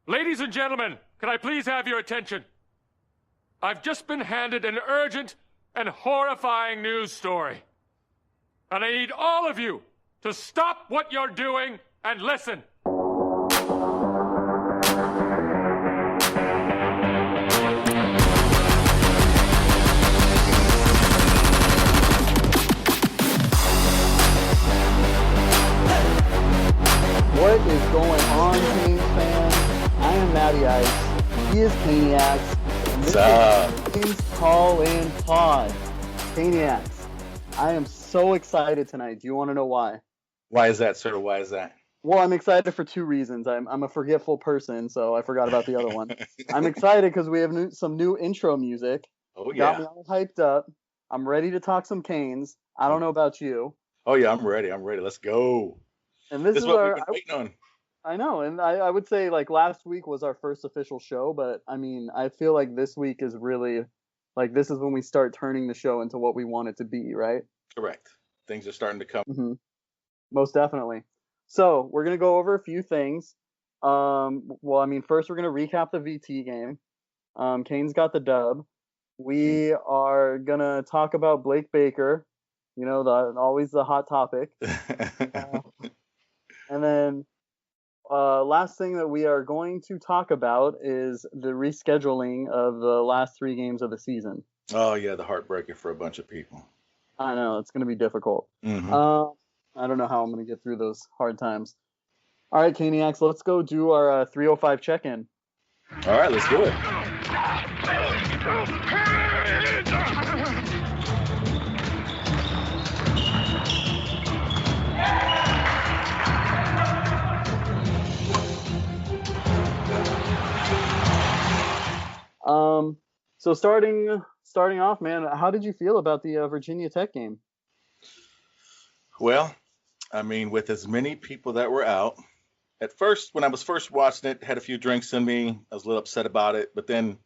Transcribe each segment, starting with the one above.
Ladies and gentlemen, can I please have your attention? I've just been handed an urgent and horrifying news story. And I need all of you to stop what you're doing and listen. What is going on, Canes fans? I am Matty Ice. He is Caniacs. And this is Canes Call In Pod. Caniacs, I am so excited tonight. Do you want to know why? Why is that, sir? Why is that? Well, I'm excited for two reasons. I'm a forgetful person, so I forgot about the other one. I'm excited because we have some new intro music. Oh, yeah. Got me all hyped up. I'm ready to talk some Canes. I don't know about you. Oh, yeah, I'm ready. Let's go. And this is what our, we've been waiting on. I know, and I would say like last week was our first official show, but I mean, I feel like this week is really, like this is when we start turning the show into what we want it to be, right? Correct. Things are starting to come. Mm-hmm. Most definitely. So we're gonna go over a few things. Well, I mean, first we're gonna recap the VT game. Canes got the dub. We are gonna talk about Blake Baker. You know, always the hot topic. And then last thing that we are going to talk about is the rescheduling of the last 3 games of the season. Oh, yeah, the heartbreaker for a bunch of people. I know, it's going to be difficult. Mm-hmm. I don't know how I'm going to get through those hard times. All right, Caniacs, let's go do our 305 check-in. All right, let's do it. So starting off, man, how did you feel about the Virginia Tech game? Well, I mean, with as many people that were out, at first, when I was first watching it, had a few drinks in me. I was a little upset about it, but then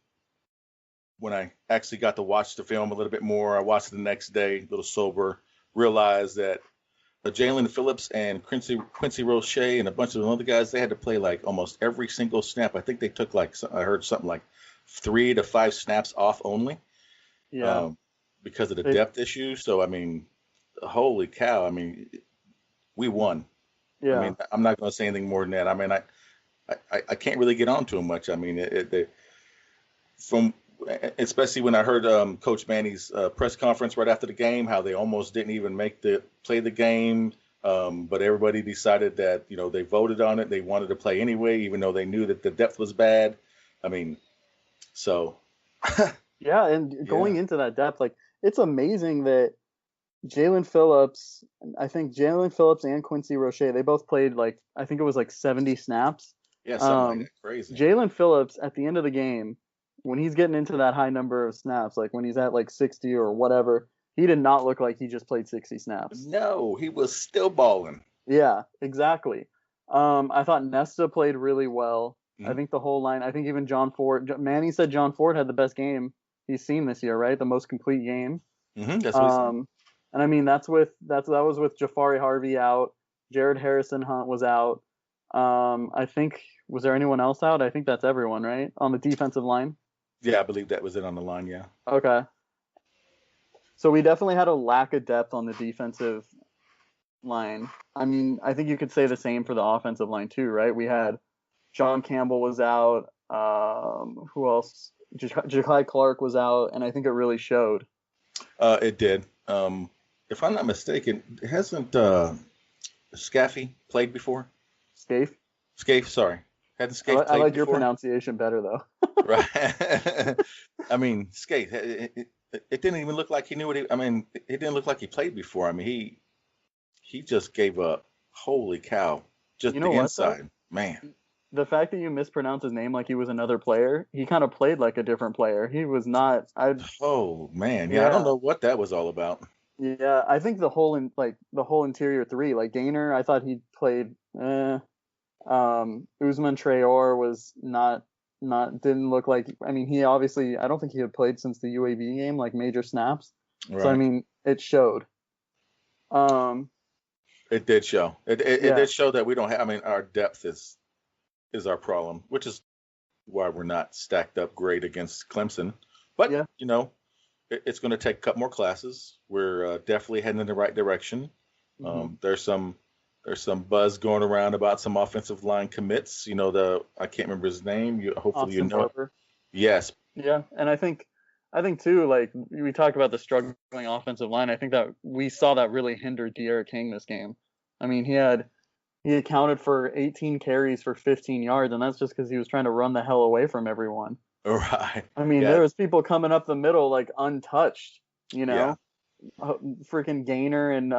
when I actually got to watch the film a little bit more, I watched it the next day, a little sober, realized that Jalen Phillips and Quincy Roche and a bunch of other guys, they had to play like almost every single snap. I think they took I heard something like 3 to 5 snaps off only. Yeah. Because of the depth issue. So, I mean, holy cow. I mean, we won. Yeah. I mean, I'm not going to say anything more than that. I mean, I can't really get on to him much. I mean, especially when I heard Coach Manny's press conference right after the game, how they almost didn't even play the game. But everybody decided that, you know, they voted on it. They wanted to play anyway, even though they knew that the depth was bad. I mean, so. Yeah, and going into that depth, like, it's amazing that Jalen Phillips and Quincy Roche, they both played I think it was 70 snaps. Yeah, something like that. Crazy. Jalen Phillips, at the end of the game, when he's getting into that high number of snaps, like when he's at 60 or whatever, he did not look like he just played 60 snaps. No, he was still balling. Yeah, exactly. I thought Nesta played really well. Mm-hmm. I think the whole line, I think even John Ford, Manny said John Ford had the best game he's seen this year, right? The most complete game. Mm-hmm, that's what he said. And I mean, that was with Jafari Harvey out. Jared Harrison Hunt was out. I think, was there anyone else out? I think that's everyone, right? On the defensive line. Yeah, I believe that was it on the line. Yeah. Okay. So we definitely had a lack of depth on the defensive line. I mean, I think you could say the same for the offensive line too, right? We had John Campbell was out. Who else? Ja'Kai Clark was out, and I think it really showed. It did. If I'm not mistaken, hasn't Scaffy played before? Scaife, sorry. Hadn't Scaife played I like before? your pronunciation better, though. Right. I mean, Scaife, it didn't even look like he knew what it didn't look like he played before. I mean, he just gave up. Holy cow. Just the inside. Man. The fact that you mispronounced his name like he was another player, he kind of played like a different player. He was not. Oh man, yeah, I don't know what that was all about. Yeah, I think the whole interior 3, like Gaynor, I thought he played. Usman Traore was didn't look like. I mean, he obviously, I don't think he had played since the UAB game, like major snaps. Right. So I mean, it showed. It did show. It did show that we don't have. I mean, our depth is is our problem, which is why we're not stacked up great against Clemson. But, Yeah. It's going to take a couple more classes. We're definitely heading in the right direction. There's some buzz going around about some offensive line commits. I can't remember his name. Hopefully you Austin know. Barber. Yes. Yeah, and I think too, like we talked about the struggling offensive line. I think that we saw that really hindered De'Ara King this game. I mean, he accounted for 18 carries for 15 yards, and that's just because he was trying to run the hell away from everyone. Right. I mean, Yeah. there was people coming up the middle like untouched, Yeah. freaking Gainer and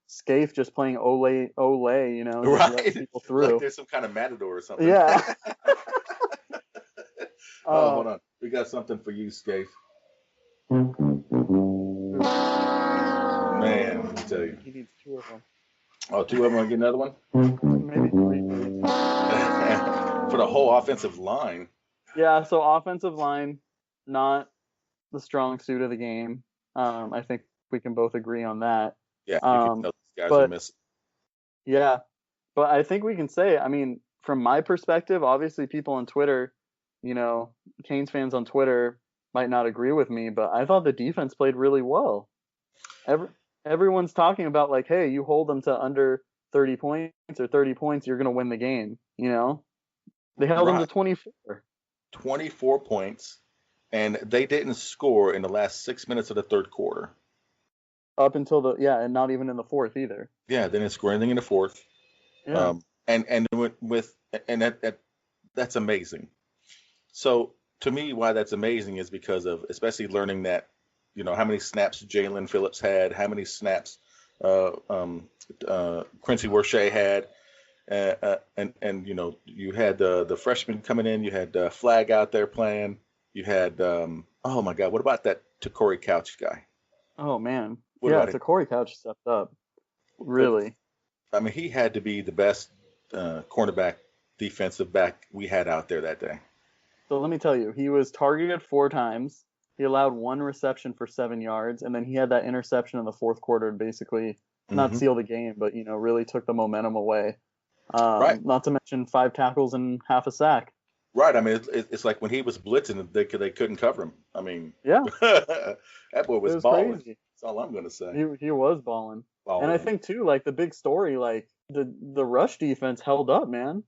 Scaife just playing ole, just Right. letting people through. Like there's some kind of matador or something. Yeah. Hold on. We got something for you, Scaife. Man, let me tell you. He needs 2 of them. Oh, 2 of them. Want to get another one? Maybe 3. For the whole offensive line. Yeah, so offensive line, not the strong suit of the game. I think we can both agree on that. Yeah, you can tell these guys are missing. Yeah, but I think we can say, I mean, from my perspective, obviously people on Twitter, Canes fans on Twitter might not agree with me, but I thought the defense played really well. Everyone's talking about like, hey, you hold them to under 30 points or 30 points, you're going to win the game, They held them to 24. 24 points, and they didn't score in the last 6 minutes of the third quarter. Up until and not even in the fourth either. Yeah, they didn't score anything in the fourth. Yeah. That's amazing. So to me, why that's amazing is because of especially learning that, how many snaps Jalen Phillips had, how many snaps Quincy Worshey had, and you had the freshman coming in, you had Flag out there playing, you had oh my God, what about that Takori Couch guy? Oh man, Takori Couch stepped up, really. I mean, he had to be the best cornerback, defensive back we had out there that day. So let me tell you, he was targeted 4 times. He allowed 1 reception for 7 yards, and then he had that interception in the fourth quarter to basically not seal the game, but really took the momentum away. Right. Not to mention 5 tackles and half a sack. Right. I mean, it's like when he was blitzing, they couldn't cover him. I mean, yeah, that boy was balling. Crazy. That's all I'm gonna say. He was balling. And I think too, like the big story, like the rush defense held up, man.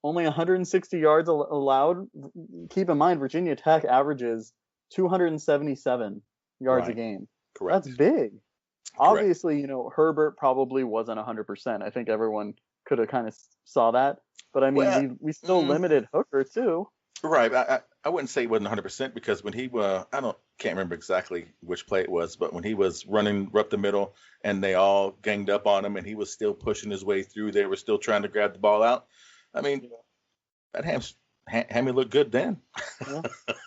Only 160 yards allowed. Keep in mind, Virginia Tech averages 277 yards a game. Correct. That's big. Correct. Obviously, Herbert probably wasn't 100%. I think everyone could have kind of saw that. But I mean, we still limited Hooker too. Right. I wouldn't say he wasn't 100% because when he can't remember exactly which play it was, but when he was running up the middle and they all ganged up on him and he was still pushing his way through, they were still trying to grab the ball out. I mean, that Hammy looked good then. Yeah.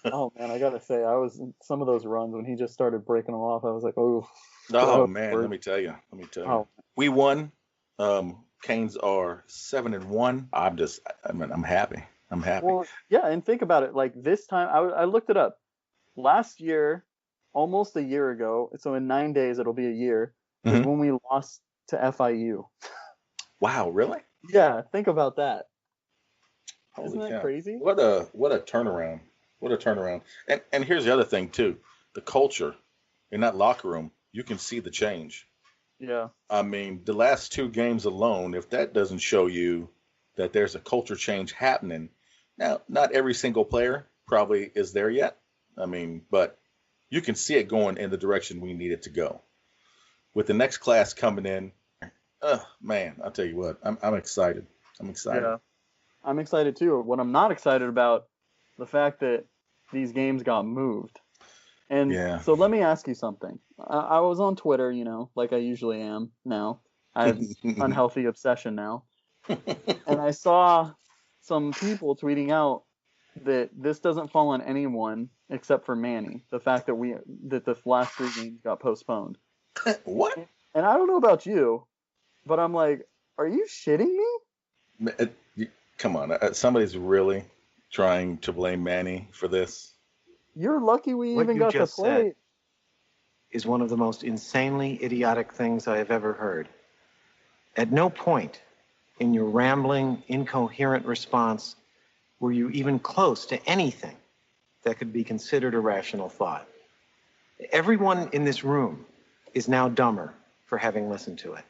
Oh man, I gotta say, I was some of those runs when he just started breaking them off. I was like, oh. Oh man, let me tell you. We won. Canes are 7-1. I'm happy. I'm happy. Well, yeah, and think about it. Like this time, I looked it up. Last year, almost a year ago, so in 9 days it'll be a year, is when we lost to FIU. Wow, really? Yeah, think about that. Isn't Holy that cow. crazy? What a turnaround. What a turnaround. And here's the other thing too. The culture in that locker room, you can see the change. Yeah. I mean, the last 2 games alone, if that doesn't show you that there's a culture change happening. Now, not every single player probably is there yet. I mean, but you can see it going in the direction we need it to go. With the next class coming in, man, I'll tell you what, I'm excited. I'm excited. Yeah. I'm excited too. What I'm not excited about, the fact that these games got moved. And so let me ask you something. I was on Twitter, like I usually am now. I have unhealthy obsession now. And I saw some people tweeting out that this doesn't fall on anyone except for Manny. The fact that the last 3 games got postponed. What? And I don't know about you, but I'm like, are you shitting me? Come on. Somebody's really trying to blame Manny for this. You're lucky we even got to play. Said is one of the most insanely idiotic things I have ever heard. At no point in your rambling, incoherent response were you even close to anything that could be considered a rational thought. Everyone in this room is now dumber for having listened to it.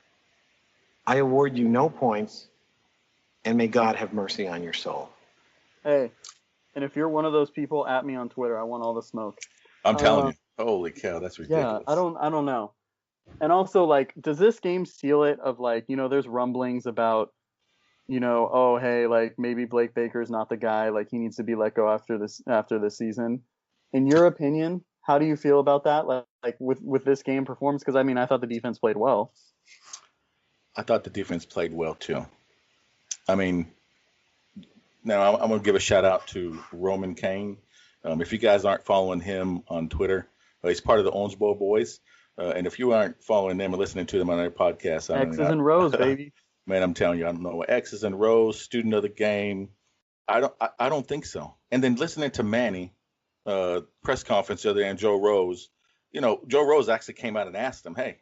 I award you no points, and may God have mercy on your soul. Hey, and if you're one of those people, at me on Twitter. I want all the smoke. I'm telling you. Holy cow, that's Yeah, ridiculous. I don't know. And also, like, does this game seal it of, like, there's rumblings about, oh, hey, like, maybe Blake Baker's not the guy, like, he needs to be let go after this season. In your opinion, how do you feel about that? Like with this game performance? Because, I mean, I thought the defense played well. I thought the defense played well, too. I mean, now I'm going to give a shout out to Roman Kane. If you guys aren't following him on Twitter, he's part of the Orange Bowl Boys. And if you aren't following them and listening to them on their podcast, X's and Rose, baby. Man, I'm telling you, I don't know. X's and Rose, student of the game. I don't think so. And then listening to Manny press conference the other day and Joe Rose, Joe Rose actually came out and asked him, hey,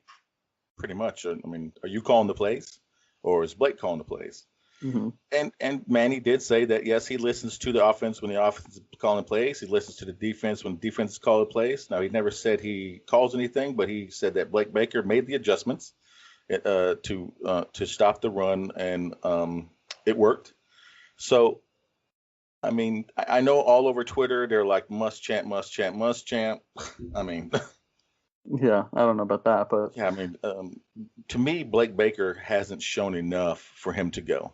pretty much, I mean, are you calling the plays or is Blake calling the plays? Mm-hmm. And Manny did say that, yes, he listens to the offense when the offense is calling plays. He listens to the defense when the defense is calling plays. Now, he never said he calls anything, but he said that Blake Baker made the adjustments to stop the run, and it worked. So, I mean, I know all over Twitter, they're like, must champ, must champ, must champ. I mean... Yeah, I don't know about that, but... Yeah, I mean, to me, Blake Baker hasn't shown enough for him to go.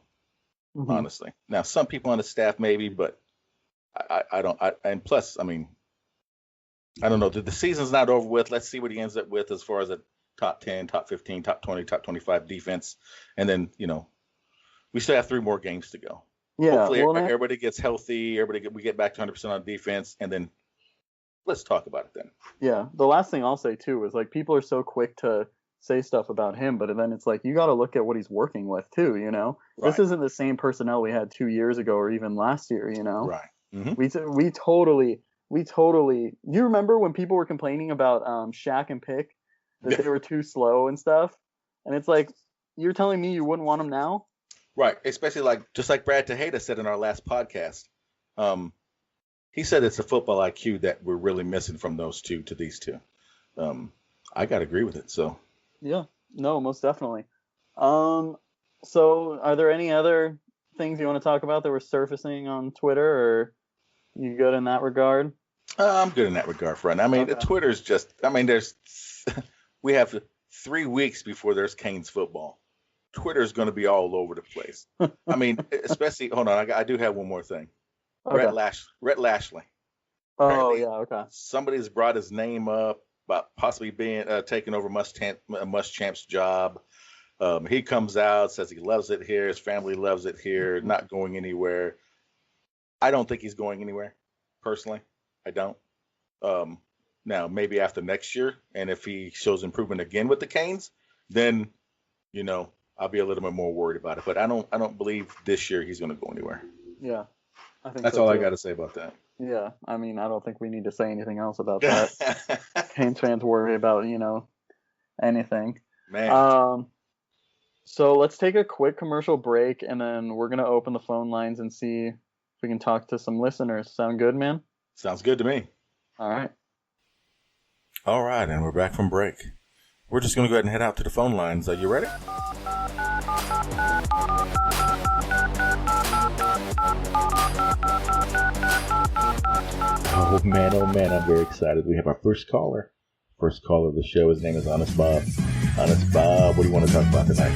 Mm-hmm. Honestly. Now, some people on the staff maybe, but I don't. And plus, I mean, I don't know. The season's not over with. Let's see what he ends up with as far as a top 10, top 15, top 20, top 25 defense. And then, we still have 3 more games to go. Yeah. Hopefully, everybody gets healthy. We get back to 100% on defense. And then let's talk about it then. Yeah. The last thing I'll say, too, is, like, people are so quick to say stuff about him, but then it's like, you got to look at what he's working with, too, Right. This isn't the same personnel we had 2 years ago or even last year, Right. Mm-hmm. We totally. You remember when people were complaining about Shaq and Pick, that they were too slow and stuff? And it's like, you're telling me you wouldn't want them now? Right. Especially just like Brad Tejada said in our last podcast. He said it's a football IQ that we're really missing from those two to these two. I got to agree with it. So. Yeah. No, most definitely. So are there any other things you want to talk about that were surfacing on Twitter, or you good in that regard? I'm good in that regard, friend. I mean, okay. Twitter's just, I mean, we have 3 weeks before there's Canes football. Twitter's going to be all over the place. I mean, especially, hold on, I do have one more thing. Okay. Rhett Lashley. Oh, apparently, yeah, okay. Somebody's brought his name up about possibly being taking over Muschamp's job. He comes out, says he loves it here. His family loves it here. Not going anywhere. I don't think he's going anywhere, personally. I don't. Now, maybe after next year, and if he shows improvement again with the Canes, then, I'll be a little bit more worried about it. But I don't believe this year he's going to go anywhere. Yeah, I think that's so all too. I got to say about that. Yeah, I mean, I don't think we need to say anything else about that. Canes fans worry about, anything. Man. So let's take a quick commercial break, and then we're going to open the phone lines and see if we can talk to some listeners. Sound good, man? Sounds good to me. All right. All right, and we're back from break. We're just going to go ahead and head out to the phone lines. Are you ready? Oh, man, I'm very excited. We have our first caller. First caller of the show. His name is Honest Bob. Honest Bob, what do you want to talk about tonight?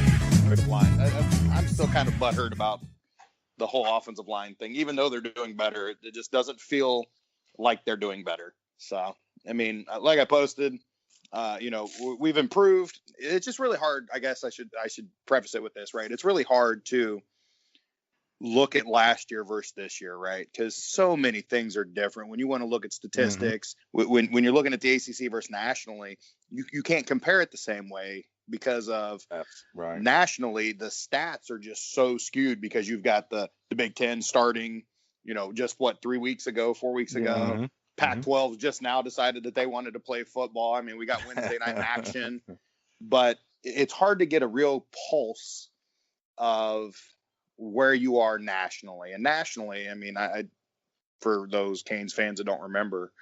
I'm still kind of butthurt about the whole offensive line thing. Even though they're doing better, it just doesn't feel like they're doing better. So, I mean, like I posted, we've improved. It's just really hard. I guess I should preface it with this, right? It's really hard to look at last year versus this year, right? Because so many things are different. When you want to look at statistics, when you're looking at the ACC versus nationally, you can't compare it the same way because of nationally the stats are just so skewed because you've got the Big Ten starting, just 4 weeks ago. Mm-hmm. Pac-12 just now decided that they wanted to play football. I mean, we got Wednesday night action, but it's hard to get a real pulse of where you are nationally. And nationally, I mean, I for those Canes fans that don't remember,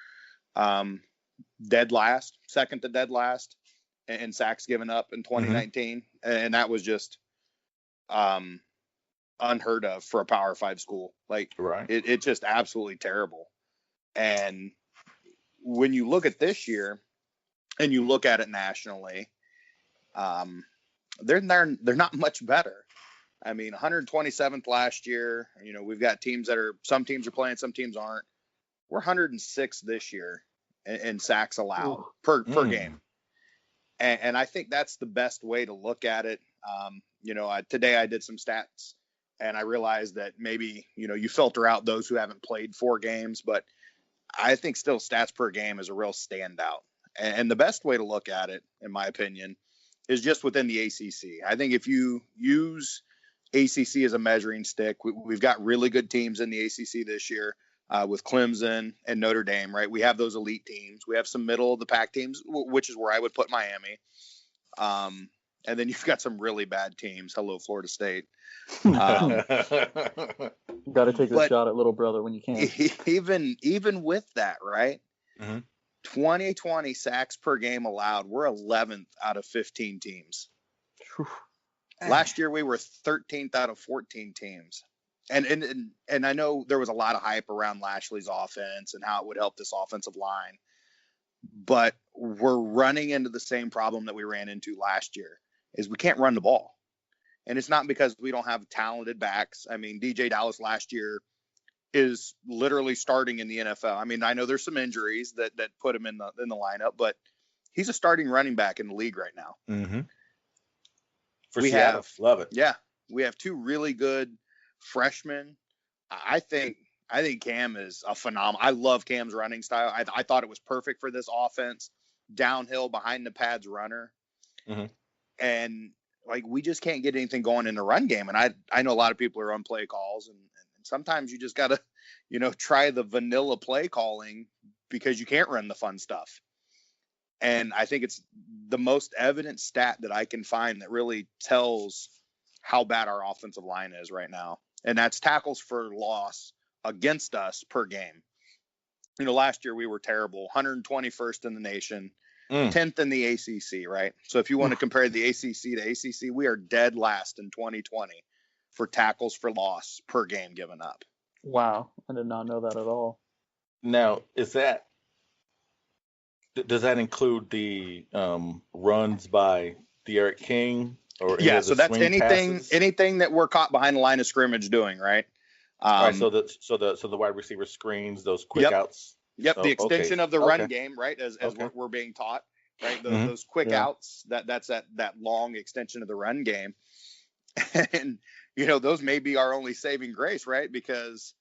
dead last, second to dead last in sacks given up in 2019. And that was just unheard of for a Power 5 school. Like, Right. it's just absolutely terrible. And when you look at this year and you look at it nationally, they're not much better. I mean, 127th last year. You know, we've got teams some teams are playing, some teams aren't. We're 106 this year in sacks allowed per game. And I think that's the best way to look at it. You know, today I did some stats and I realized that maybe, you know, you filter out those who haven't played 4 games, but I think still stats per game is a real standout. And the best way to look at it, in my opinion, is just within the ACC. I think if you use ACC as a measuring stick, we've got really good teams in the ACC this year with Clemson and Notre Dame, right? We have those elite teams. We have some middle of the pack teams, which is where I would put Miami. And then you've got some really bad teams. Hello, Florida State. Got to take the shot at little brother when you can. Even with that, right? 2020 sacks per game allowed. We're 11th out of 15 teams. Last year we were 13th out of 14 teams. And I know there was a lot of hype around Lashley's offense and how it would help this offensive line. But we're running into the same problem that we ran into last year, is we can't run the ball. And it's not because we don't have talented backs. I mean, DJ Dallas last year is literally starting in the NFL. I mean, I know there's some injuries that put him in the lineup, but he's a starting running back in the league right now. For Seattle, love it. Yeah, we have 2 really good freshmen. I think Cam is a phenomenal. I love Cam's running style. I thought it was perfect for this offense. Downhill, behind the pads runner. And like, we just can't get anything going in the run game. And I know a lot of people are on play calls, and sometimes you just got to, you know, try the vanilla play calling because you can't run the fun stuff. And I think it's the most evident stat that I can find that really tells how bad our offensive line is right now. And that's tackles for loss against us per game. You know, last year we were terrible, 121st in the nation, 10th in the ACC, right? So if you want to compare the ACC to ACC, we are dead last in 2020 for tackles for loss per game given up. Wow, I did not know that at all. Now, does that include the runs by De'Aaron King? Or so that's anything that we're caught behind the line of scrimmage doing, right? Right. So the wide receiver screens, those quick outs. Yep, the extension of the run game, right? As we're being taught, right? Those quick outs, that's that long extension of the run game. And, you know, those may be our only saving grace, right? Because,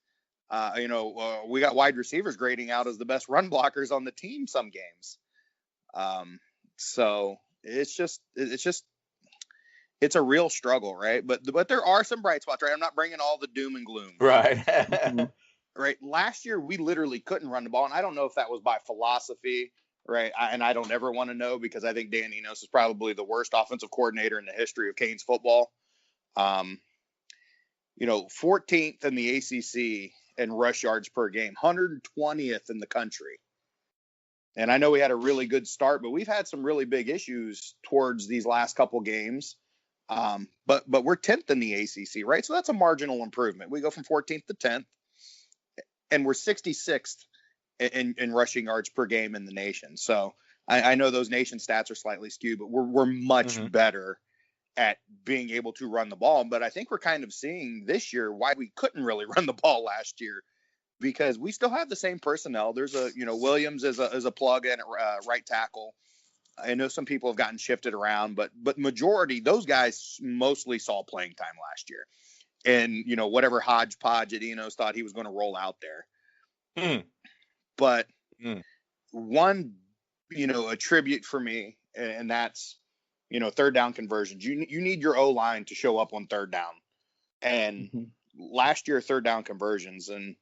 we got wide receivers grading out as the best run blockers on the team some games. So it's a real struggle, right? But there are some bright spots, right? I'm not bringing all the doom and gloom. Right. Right. Last year, we literally couldn't run the ball. And I don't know if that was by philosophy, right? And I don't ever want to know, because I think Dan Enos is probably the worst offensive coordinator in the history of Canes football. 14th in the ACC in rush yards per game, 120th in the country. And I know we had a really good start, but we've had some really big issues towards these last couple games. But we're 10th in the ACC, right? So that's a marginal improvement. We go from 14th to 10th. And we're 66th in rushing yards per game in the nation. So I know those nation stats are slightly skewed, but we're much better at being able to run the ball. But I think we're kind of seeing this year why we couldn't really run the ball last year, because we still have the same personnel. There's Williams is a plug in at right tackle. I know some people have gotten shifted around, but majority, those guys mostly saw playing time last year. And, whatever hodgepodge that Enos thought he was going to roll out there. But one, a tribute for me, and that's, third down conversions. You need your O-line to show up on third down. And last year, third down conversions. And,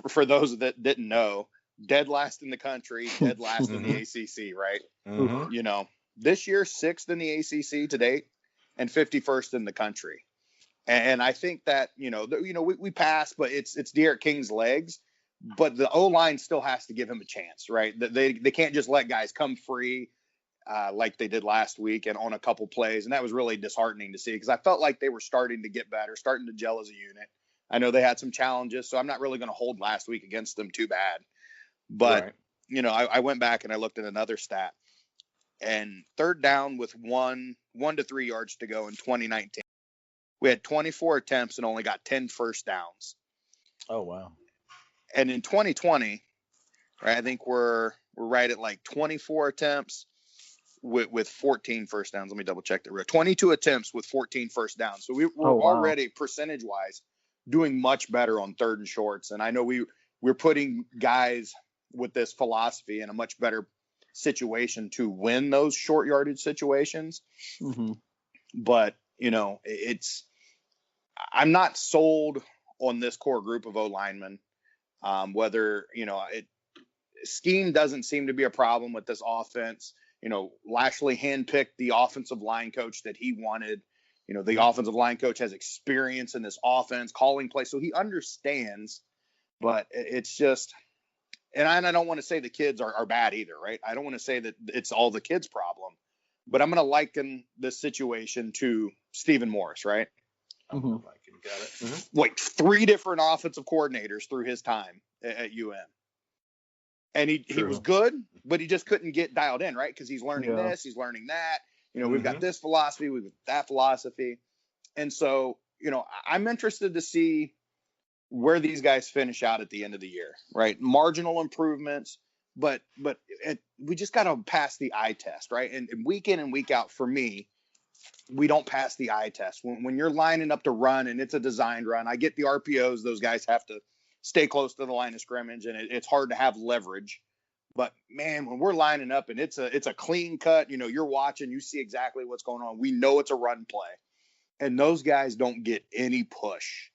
for those that didn't know, dead last in the country, dead last in the ACC, right? This year, 6th in the ACC to date. and 51st in the country. And I think that, we passed, but it's De'Aaron King's legs, but the O-line still has to give him a chance, right? They can't just let guys come free like they did last week and on a couple plays. And that was really disheartening to see, because I felt like they were starting to get better, starting to gel as a unit. I know they had some challenges, so I'm not really going to hold last week against them too bad. But, I went back and I looked at another stat. And third down with 1 to 3 yards to go in 2019, we had 24 attempts and only got 10 first downs. Oh, wow. And in 2020, right, I think we're right at like 24 attempts with 14 first downs. Let me double check that. 22 attempts with 14 first downs. So we're already percentage-wise doing much better on third and shorts. And I know we're putting guys with this philosophy in a much better situation to win those short yardage situations. Mm-hmm. But, I'm not sold on this core group of O-linemen. Whether, scheme doesn't seem to be a problem with this offense. Lashley handpicked the offensive line coach that he wanted. The offensive line coach has experience in this offense, calling plays, so he understands. But it's just, and I don't want to say the kids are bad either, right? I don't want to say that it's all the kids' problem. But I'm going to liken this situation to Stephen Morris, right? Mm-hmm. Got it. Mm-hmm. Like 3 different offensive coordinators through his time at UM. And he was good, but he just couldn't get dialed in, right? Because he's learning this, he's learning that. We've got this philosophy, we've got that philosophy. And so, I'm interested to see where these guys finish out at the end of the year, right? Marginal improvements, but we just got to pass the eye test, right? And week in and week out, for me, we don't pass the eye test. When you're lining up to run and it's a designed run, I get the RPOs. Those guys have to stay close to the line of scrimmage, and it's hard to have leverage. But man, when we're lining up and it's a clean cut, you're watching, you see exactly what's going on. We know it's a run play, and those guys don't get any push.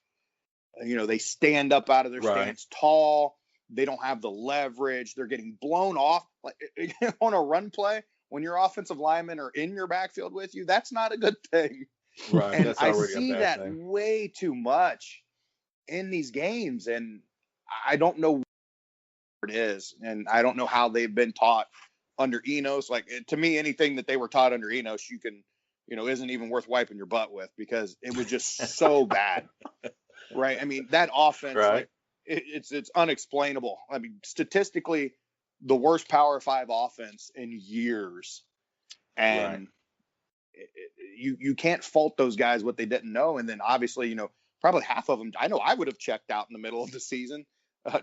They stand up out of their stance tall. They don't have the leverage. They're getting blown off on a run play. When your offensive linemen are in your backfield with you, that's not a good thing. Right. And That's I already see a bad that thing. way too much in these games. And I don't know what it is. And I don't know how they've been taught under Enos. Like, to me, anything that they were taught under Enos, you can, isn't even worth wiping your butt with, because it was just so bad. Right. I mean, that offense, Right. it's unexplainable. I mean, statistically, the worst Power 5 offense in years. And you can't fault those guys what they didn't know. And then obviously, probably half of them, I know I would have checked out in the middle of the season,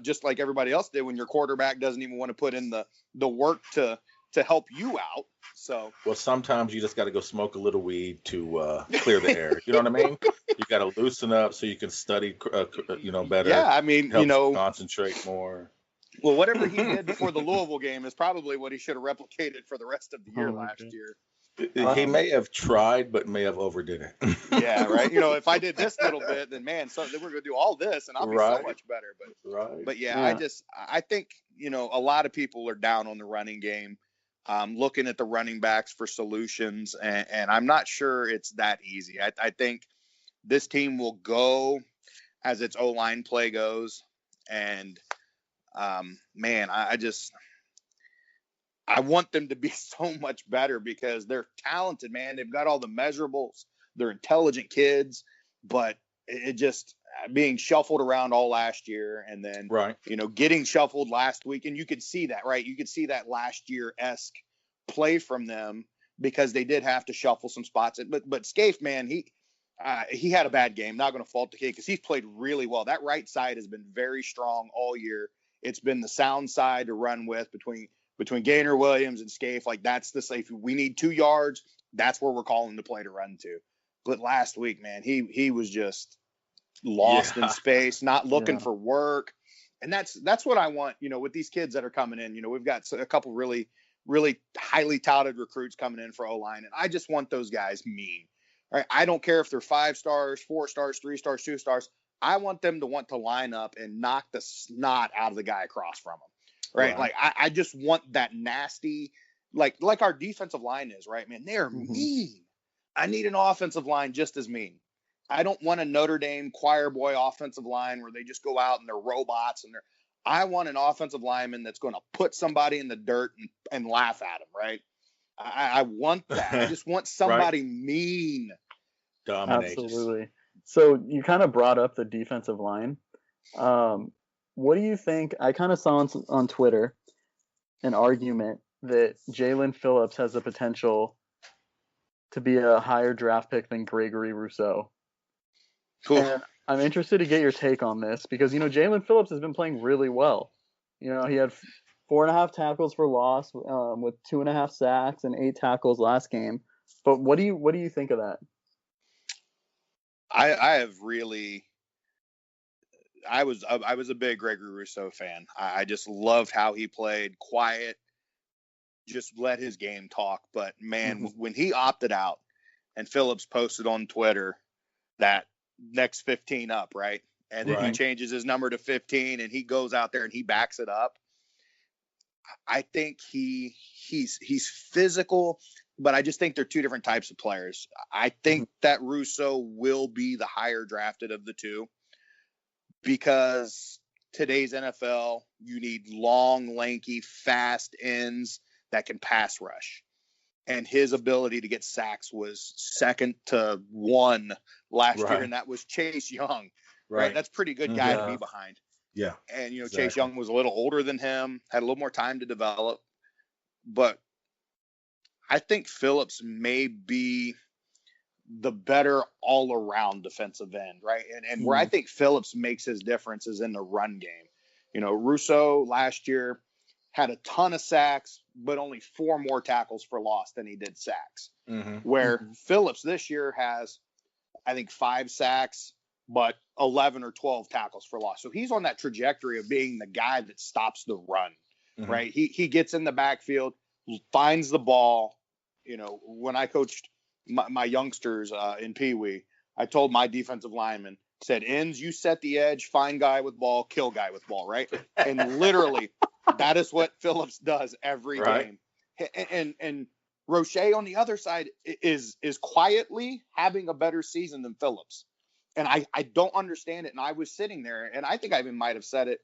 just like everybody else did, when your quarterback doesn't even want to put in the work to help you out. So, well, sometimes you just got to go smoke a little weed to clear the air. You know what I mean? You got to loosen up so you can study, better. Yeah, I mean, helps you concentrate more. Well, whatever he did before the Louisville game is probably what he should have replicated for the rest of the year last year. He may have tried, but may have overdid it. Yeah, right. If I did this little bit, then man, then we're going to do all this, and I'll be so much better. But yeah, I think a lot of people are down on the running game, looking at the running backs for solutions, and I'm not sure it's that easy. I think this team will go as its O-line play goes, and man, I want them to be so much better, because they're talented, man. They've got all the measurables. They're intelligent kids, but it just being shuffled around all last year, and then, getting shuffled last week. And you could see that, right? You could see that last year-esque play from them, because they did have to shuffle some spots. But Scaife, man, he had a bad game. Not going to fault the kid, because he's played really well. That right side has been very strong all year. It's been the sound side to run with between Gaynor Williams and Scaife. Like, that's the safe. We need 2 yards. That's where we're calling the play to run to. But last week, man, he was just lost in space, not looking for work. And that's what I want, with these kids that are coming in. We've got a couple really, really highly touted recruits coming in for O-line, and I just want those guys mean. All right, I don't care if they're 5 stars, 4 stars, 3 stars, 2 stars. I want them to want to line up and knock the snot out of the guy across from them. Right. Like, I just want that nasty, like our defensive line is, right, man. They're mean. I need an offensive line just as mean. I don't want a Notre Dame choir boy offensive line where they just go out and they're robots and I want an offensive lineman that's going to put somebody in the dirt and laugh at him, right? I want that. I just want somebody mean. Dominating. Absolutely. So you kind of brought up the defensive line. What do you think? I kind of saw on Twitter an argument that Jalen Phillips has the potential to be a higher draft pick than Gregory Rousseau. Cool. And I'm interested to get your take on this because, Jalen Phillips has been playing really well. He had 4.5 tackles for loss with 2.5 sacks and 8 tackles last game. But what do you think of that? I was a big Gregory Rousseau fan. I just loved how he played, quiet, just let his game talk. But man, when he opted out and Phillips posted on Twitter that next 15 up, right? And then he changes his number to 15 and he goes out there and he backs it up. I think he's physical, but I just think they're two different types of players. I think that Rousseau will be the higher drafted of the two because today's NFL, you need long, lanky, fast ends that can pass rush. And his ability to get sacks was second to one last year, and that was Chase Young. Right? That's a pretty good guy to be behind. Yeah. And, Chase Young was a little older than him, had a little more time to develop. But I think Phillips may be the better all-around defensive end, right? And where I think Phillips makes his difference is in the run game. Rousseau last year had a ton of sacks, but only 4 more tackles for loss than he did sacks. Where Phillips this year has, I think, 5 sacks, but 11 or 12 tackles for loss. So he's on that trajectory of being the guy that stops the run, right? He gets in the backfield, finds the ball. When I coached my youngsters in Pee Wee, I told my defensive lineman, said, ends, you set the edge, find guy with ball, kill guy with ball, right? And literally, that is what Phillips does every game. And Roche on the other side is quietly having a better season than Phillips. And I don't understand it. And I was sitting there, and I think I even might have said it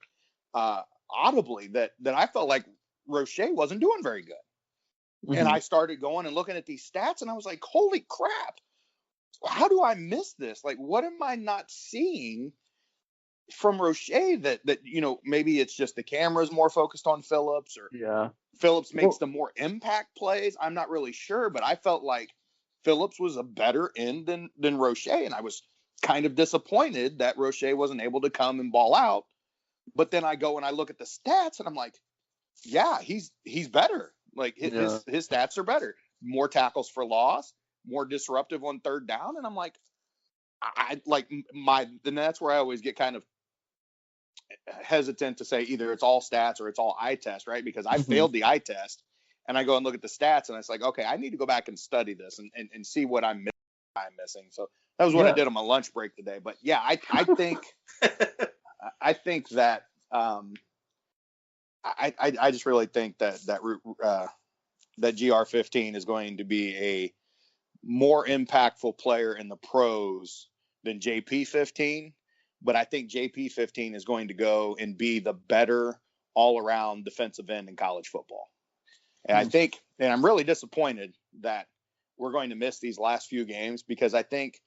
audibly that I felt like Roche wasn't doing very good. And I started going and looking at these stats, and I was like, holy crap. How do I miss this? Like, what am I not seeing from Roche that maybe it's just the camera's more focused on Phillips or Phillips makes the more impact plays. I'm not really sure, but I felt like Phillips was a better end than Roche. And I was kind of disappointed that Roche wasn't able to come and ball out. But then I go and I look at the stats and I'm like, yeah, he's better. Like his stats are better. More tackles for loss, more disruptive on third down. And I'm like, then that's where I always get kind of hesitant to say either it's all stats or it's all eye test, right? Because I failed the eye test and I go and look at the stats and it's like, okay, I need to go back and study this and see what I'm missing. So that was what I did on my lunch break today. But yeah, I think I think that I just really think that GR15 is going to be a more impactful player in the pros than JP15. But I think JP15 is going to go and be the better all-around defensive end in college football. And I think, and I'm really disappointed that we're going to miss these last few games because I think,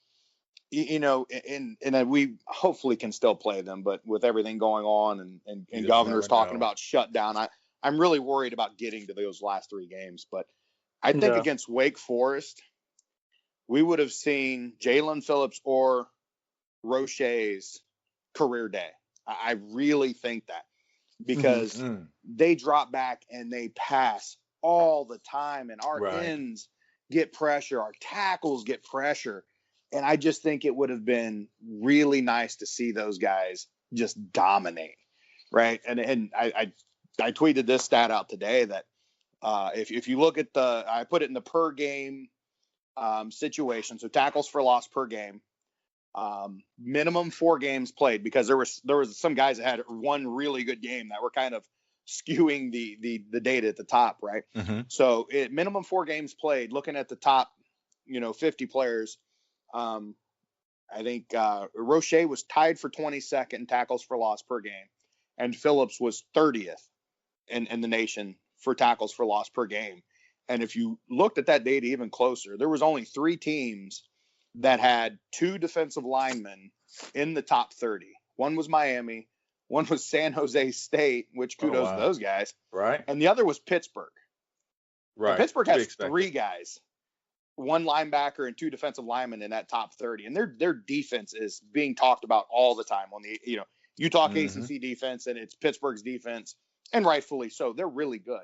and we hopefully can still play them, but with everything going on and governors talking about shutdown, I'm really worried about getting to those last 3 games. But I think against Wake Forest, we would have seen Jalen Phillips or Roche's career day. I really think that because they drop back and they pass all the time and our ends get pressure, our tackles get pressure. And I just think it would have been really nice to see those guys just dominate. Right. And I tweeted this stat out today that if you look at I put it in the per game situation. So tackles for loss per game, minimum 4 games played, because there was some guys that had one really good game that were kind of skewing the data at the top, right? So minimum 4 games played, looking at the top 50 players. I think Roche was tied for 22nd in tackles for loss per game, and Phillips was 30th in the nation for tackles for loss per game. And if you looked at that data even closer, there was only 3 teams that had 2 defensive linemen in the top 30. One was Miami, one was San Jose State, which kudos to those guys. Right. And the other was Pittsburgh. Right. And Pittsburgh has 3 guys, 1 linebacker and 2 defensive linemen in that top 30. And their defense is being talked about all the time on the, you talk ACC defense and it's Pittsburgh's defense, and rightfully so. They're really good.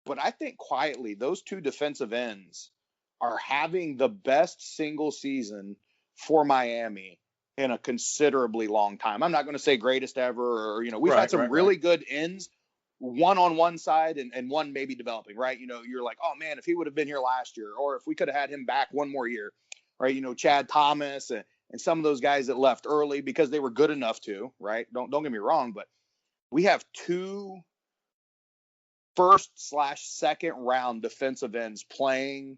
But I think quietly those 2 defensive ends are having the best single season for Miami in a considerably long time. I'm not going to say greatest ever, or, we've had some really good ends, one on one side and one maybe developing, right? You're like, oh man, if he would have been here last year, or if we could have had him back one more year, right? Chad Thomas and some of those guys that left early because they were good enough to, right? Don't get me wrong, but we have 2 first/second round defensive ends playing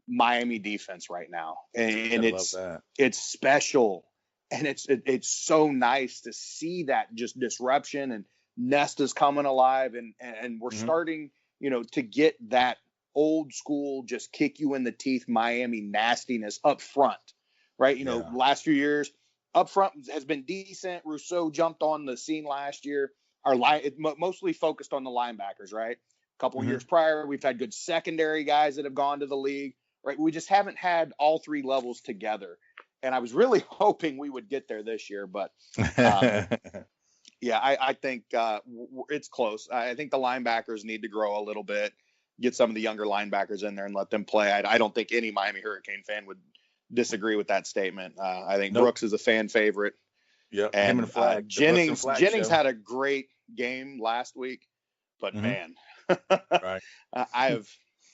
Miami defense right now, and it's special, and it's so nice to see that just disruption, and Nesta's coming alive, and we're starting to get that old school just kick you in the teeth Miami nastiness up front, right? Last few years up front has been decent. Rousseau jumped on the scene last year. Our line mostly focused on the linebackers, right? A couple years prior, we've had good secondary guys that have gone to the league, right? We just haven't had all 3 levels together. And I was really hoping we would get there this year, but yeah, I think it's close. I think the linebackers need to grow a little bit, get some of the younger linebackers in there and let them play. I don't think any Miami Hurricane fan would disagree with that statement. I think Brooks is a fan favorite. Yeah, and Jennings had a great game last week, but man, right. I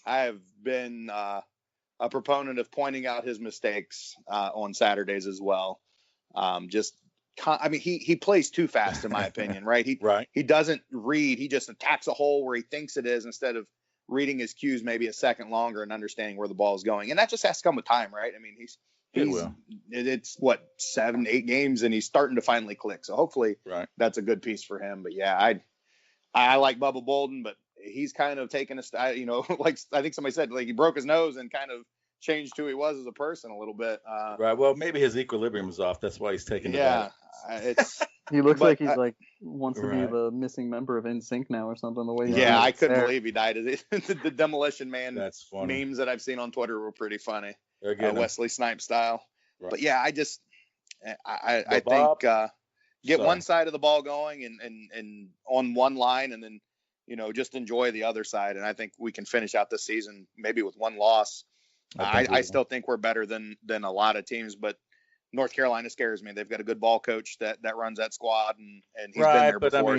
have been a proponent of pointing out his mistakes on Saturdays as well. He plays too fast in my opinion, right? He doesn't read. He just attacks a hole where he thinks it is instead of reading his cues maybe a second longer and understanding where the ball is going. And that just has to come with time, right? I mean, it's what 7-8 games and he's starting to finally click. So hopefully that's a good piece for him. But yeah, I like Bubba Bolden, but he's kind of taken like I think somebody said, like he broke his nose and kind of changed who he was as a person a little bit. Right. Well, maybe his equilibrium is off. That's why he's taking the yeah. He looks like he's wants to be the missing member of NSYNC now or something. The way I couldn't believe he died. The Demolition Man memes that I've seen on Twitter were pretty funny. Wesley Snipes style. Right. But yeah, I think get one side of the ball going and on one line, and then just enjoy the other side. And I think we can finish out this season maybe with 1 loss. I still think we're better than a lot of teams, but North Carolina scares me. They've got a good ball coach that runs that squad, and he's been there before.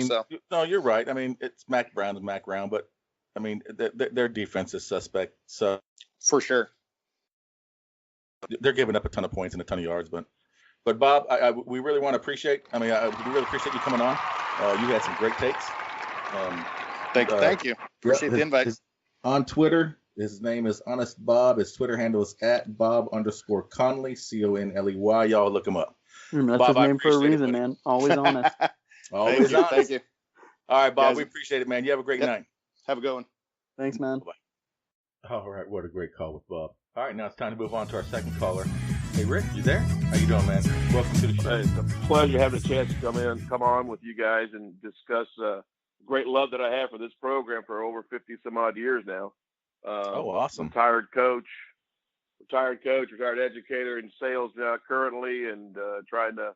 No, you're right. I mean, it's Mac Brown, but I mean, their defense is suspect. So for sure, they're giving up a ton of points and a ton of yards. But Bob, we really want to appreciate. I mean, we really appreciate you coming on. You had some great takes. Thank you. Appreciate the invite. On Twitter, his name is Honest Bob. His Twitter handle is @Bob_Conley, Conley. Y'all look him up. That's Bob, his name for a reason, man. Always honest. Always honest. Thank you. All right, Bob, we appreciate it, man. You have a great night. Have a good one. Thanks, man. Bye. All right, what a great call with Bob. All right, now it's time to move on to our second caller. Hey, Rick, you there? How you doing, man? Welcome to the show. It's a pleasure having a chance to come on with you guys and discuss great love that I have for this program for over 50 some odd years now. Awesome. Retired coach, retired educator in sales currently, and trying to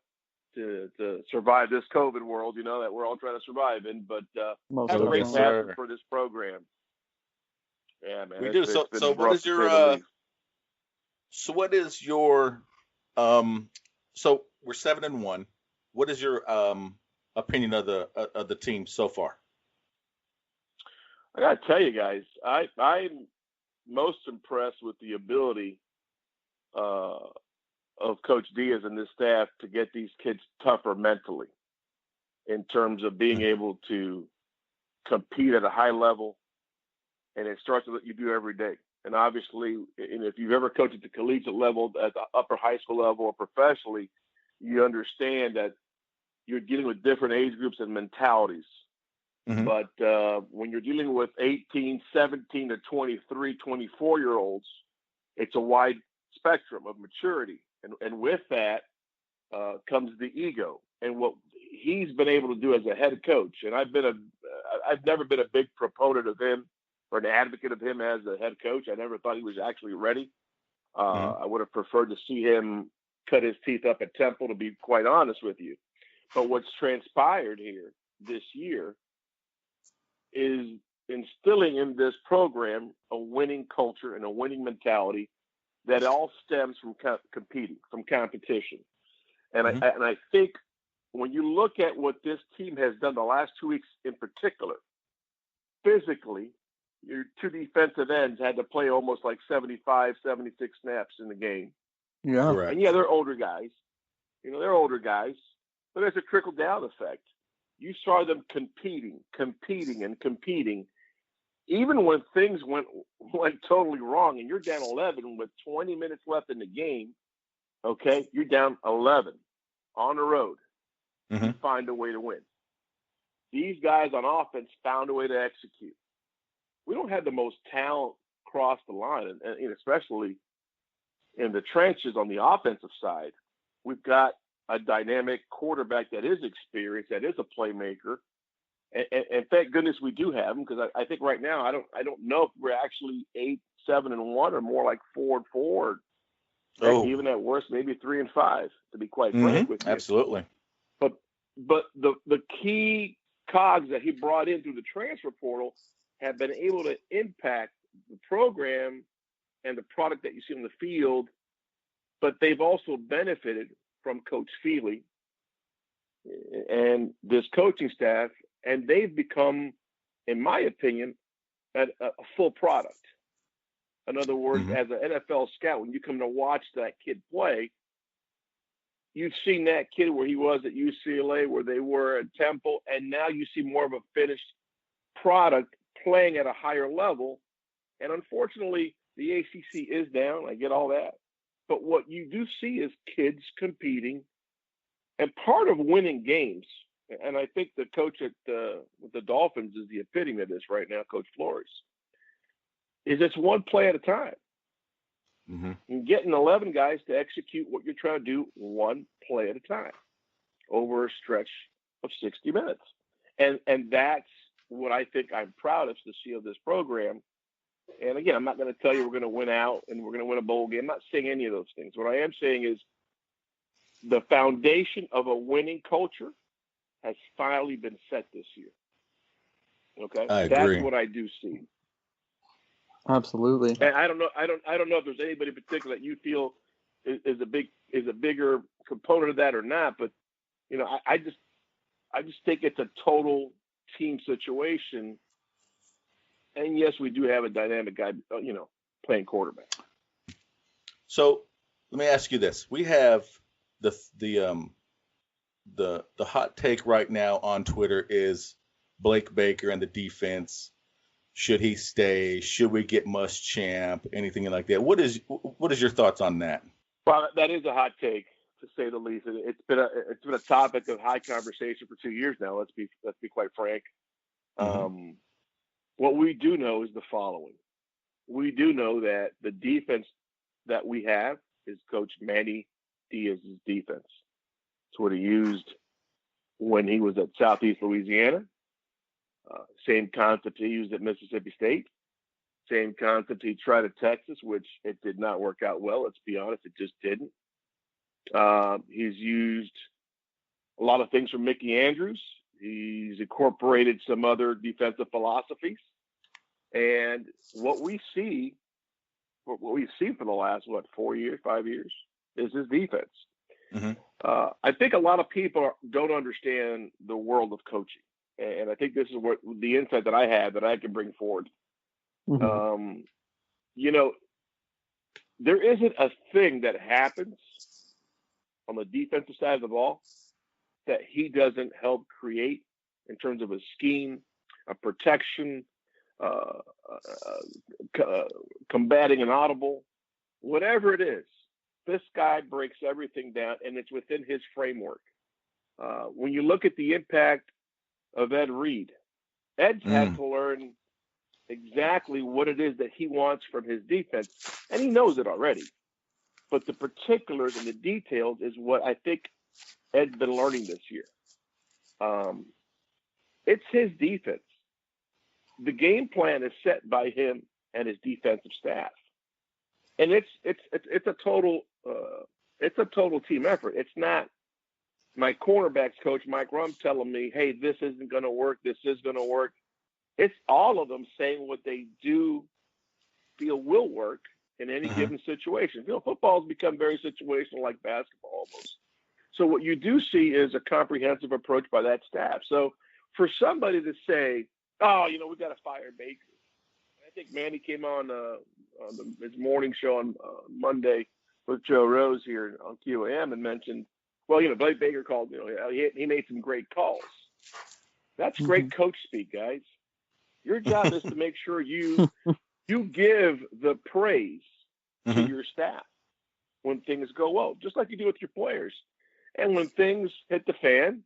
survive this COVID world, that we're all trying to survive in. But have a great passion for this program. Yeah, man. We do. So what is your so what is your so we're 7-1. What is your opinion of the team so far? I gotta tell you guys, I'm most impressed with the ability of Coach Diaz and this staff to get these kids tougher mentally in terms of being able to compete at a high level. And it starts with what you do every day. And obviously, if you've ever coached at the collegiate level, at the upper high school level, or professionally, you understand that you're dealing with different age groups and mentalities. Mhm. But when you're dealing with 18, 17 to 23, 24-year-olds, it's a wide spectrum of maturity. And with that comes the ego. And what he's been able to do as a head coach, and I've never been a big proponent of him or an advocate of him as a head coach. I never thought he was actually ready. I would have preferred to see him cut his teeth up at Temple, to be quite honest with you. But what's transpired here this year is instilling in this program a winning culture and a winning mentality that all stems from competing, from competition. And I think when you look at what this team has done the last 2 weeks in particular, physically, your two defensive ends had to play almost like 75, 76 snaps in the game. Yeah. Correct. And yeah, they're older guys. They're older guys, but there's a trickle down effect. You saw them competing, even when things went totally wrong, and you're down 11 with 20 minutes left in the game. Okay, you're down 11 on the road. Mhm. You find a way to win. These guys on offense found a way to execute. We don't have the most talent across the line, and especially in the trenches on the offensive side. We've got a dynamic quarterback that is experienced, that is a playmaker, and thank goodness we do have him, because I think right now I don't know if we're actually 8-7-1 or more like 4-4. Oh. Even at worst, maybe 3-5, to be quite frank with you. Absolutely. But the key cogs that he brought in through the transfer portal have been able to impact the program and the product that you see on the field. But they've also benefited from Coach Feely and this coaching staff, and they've become, in my opinion, a full product. In other words, as an NFL scout, when you come to watch that kid play, you've seen that kid where he was at UCLA, where they were at Temple, and now you see more of a finished product playing at a higher level. And unfortunately, the ACC is down. I get all that. But what you do see is kids competing. And part of winning games, and I think the coach with the Dolphins is the epitome of this right now, Coach Flores, is it's one play at a time. And getting 11 guys to execute what you're trying to do one play at a time over a stretch of 60 minutes. And that's what I think I'm proudest to see of this program. And again, I'm not going to tell you we're going to win out and we're going to win a bowl game. I'm not saying any of those things. What I am saying is the foundation of a winning culture has finally been set this year. Okay, I agree. That's what I do see. Absolutely. And I don't know if there's anybody in particular that you feel is a bigger component of that or not. But I just think it's a total team situation. And yes, we do have a dynamic guy, playing quarterback. So let me ask you this: we have the hot take right now on Twitter is Blake Baker and the defense. Should he stay? Should we get Muschamp? Anything like that? What is your thoughts on that? Well, that is a hot take, to say the least. It's been a topic of high conversation for 2 years now. Let's be quite frank. What we do know is the following: we do know that the defense that we have is Coach Manny Diaz's defense. It's what he used when he was at Southeast Louisiana. Same concept he used at Mississippi State. Same concept he tried at Texas, which it did not work out well. Let's be honest, it just didn't. He's used a lot of things from Mickey Andrews. He's incorporated some other defensive philosophies. And what we've seen for the last, 4 years, 5 years, is his defense. I think a lot of people don't understand the world of coaching. And I think this is what the insight that I have that I can bring forward. There isn't a thing that happens on the defensive side of the ball that he doesn't help create in terms of a scheme, a protection, combating an audible, whatever it is. This guy breaks everything down, and it's within his framework. When you look at the impact of Ed Reed, Ed's had to learn exactly what it is that he wants from his defense, and he knows it already. But the particulars and the details is what I think Ed's been learning this year. It's his defense. The game plan is set by him and his defensive staff, and it's a total team effort. It's not my cornerbacks coach Mike Rum telling me, "Hey, this isn't going to work. This is going to work." It's all of them saying what they do feel will work in any given situation. You know, football has become very situational, like basketball almost. So what you do see is a comprehensive approach by that staff. So for somebody to say, "Oh, you know, we got to fire Baker," I think Manny came on his morning show on Monday with Joe Rose here on QAM and mentioned, well, you know, Blake Baker called, you know, he made some great calls. That's great coach speak, guys. Your job is to make sure you give the praise to your staff when things go well, just like you do with your players. And when things hit the fan,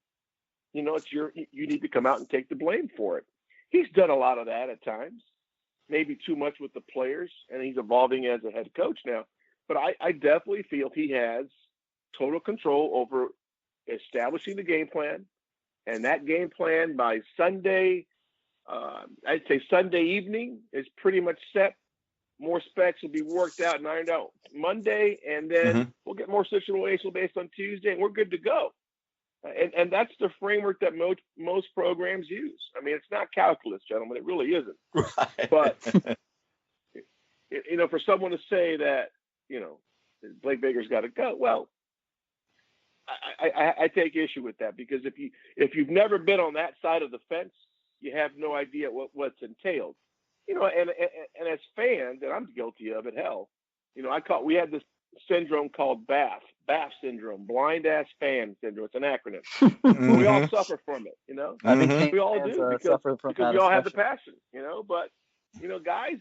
you know, you need to come out and take the blame for it. He's done a lot of that at times, maybe too much with the players, and he's evolving as a head coach now. But I definitely feel he has total control over establishing the game plan, and that game plan by Sunday, I'd say Sunday evening, is pretty much set. More specs will be worked out and ironed out Monday, and then we'll get more situational based on Tuesday, and we're good to go. And that's the framework that most programs use. I mean, it's not calculus, gentlemen. It really isn't. Right. But, you know, for someone to say that, you know, Blake Baker's got to go, well, I take issue with that, because if you've never been on that side of the fence, you have no idea what's entailed. You know, and as fans, and I'm guilty of it, hell, you know, we had this syndrome called BAF syndrome, blind ass fan syndrome. It's an acronym. We all suffer from it, you know. I think we all do because we all have the passion, you know. But, you know, guys,